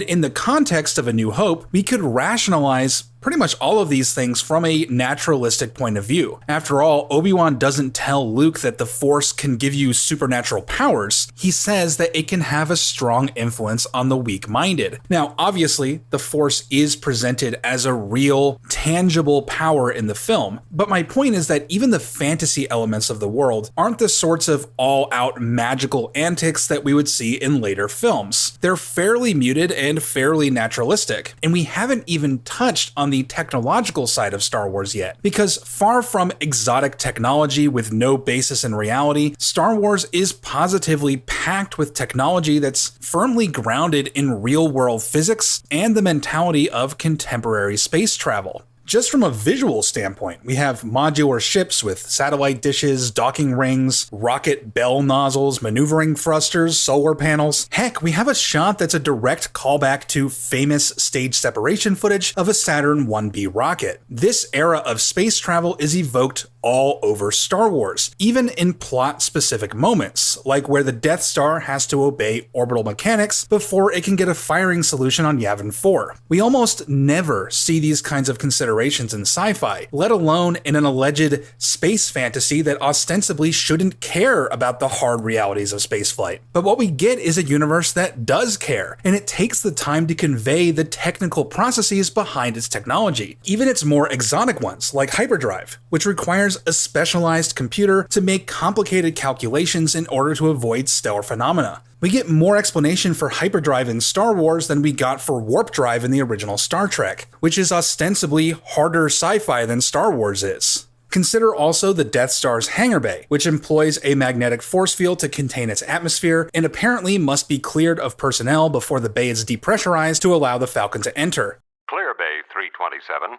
In the context of A New Hope, we could rationalize pretty much all of these things from a naturalistic point of view. After all, Obi-Wan doesn't tell Luke that the Force can give you supernatural powers. He says that it can have a strong influence on the weak-minded. Now, obviously, the Force is presented as a real, tangible power in the film, but my point is that even the fantasy elements of the world aren't the sorts of all-out magical antics that we would see in later films. They're fairly muted and fairly naturalistic, and we haven't even touched on the technological side of Star Wars yet, because far from exotic technology with no basis in reality, Star Wars is positively packed with technology that's firmly grounded in real-world physics and the mentality of contemporary space travel. Just from a visual standpoint, we have modular ships with satellite dishes, docking rings, rocket bell nozzles, maneuvering thrusters, solar panels. Heck, we have a shot that's a direct callback to famous stage separation footage of a Saturn 1B rocket. This era of space travel is evoked all over Star Wars, even in plot-specific moments, like where the Death Star has to obey orbital mechanics before it can get a firing solution on Yavin 4. We almost never see these kinds of considerations in sci-fi, let alone in an alleged space fantasy that ostensibly shouldn't care about the hard realities of spaceflight. But what we get is a universe that does care, and it takes the time to convey the technical processes behind its technology, even its more exotic ones, like hyperdrive, which requires a specialized computer to make complicated calculations in order to avoid stellar phenomena. We get more explanation for hyperdrive in Star Wars than we got for warp drive in the original Star Trek, which is ostensibly harder sci-fi than Star Wars is. Consider also the Death Star's hangar bay, which employs a magnetic force field to contain its atmosphere and apparently must be cleared of personnel before the bay is depressurized to allow the Falcon to enter. Clear Bay 327.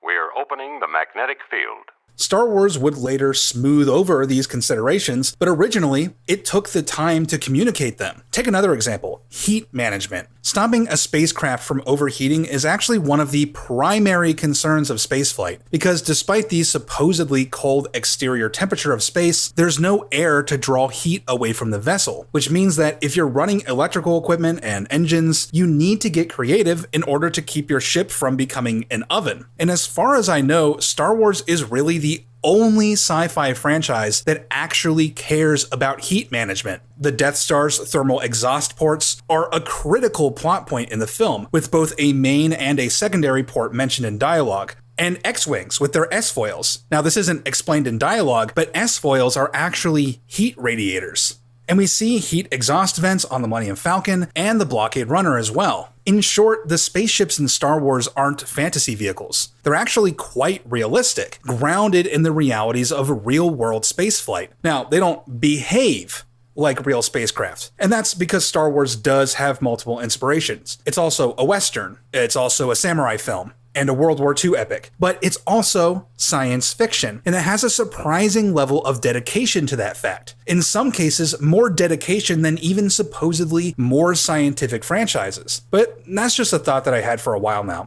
We're opening the magnetic field. Star Wars would later smooth over these considerations, but originally, it took the time to communicate them. Take another example, heat management. Stopping a spacecraft from overheating is actually one of the primary concerns of spaceflight, because despite the supposedly cold exterior temperature of space, there's no air to draw heat away from the vessel, which means that if you're running electrical equipment and engines, you need to get creative in order to keep your ship from becoming an oven. And as far as I know, Star Wars is really the only sci-fi franchise that actually cares about heat management. The Death Star's thermal exhaust ports are a critical plot point in the film, with both a main and a secondary port mentioned in dialogue. And X-Wings with their S-foils. Now, this isn't explained in dialogue, but S-foils are actually heat radiators. And we see heat exhaust vents on the Millennium Falcon and the Blockade Runner as well. In short, the spaceships in Star Wars aren't fantasy vehicles. They're actually quite realistic, grounded in the realities of real-world spaceflight. Now, they don't behave like real spacecraft. And that's because Star Wars does have multiple inspirations. It's also a Western, it's also a samurai film, and a World War II epic, but it's also science fiction, and it has a surprising level of dedication to that fact. In some cases, more dedication than even supposedly more scientific franchises. But that's just a thought that I had for a while now.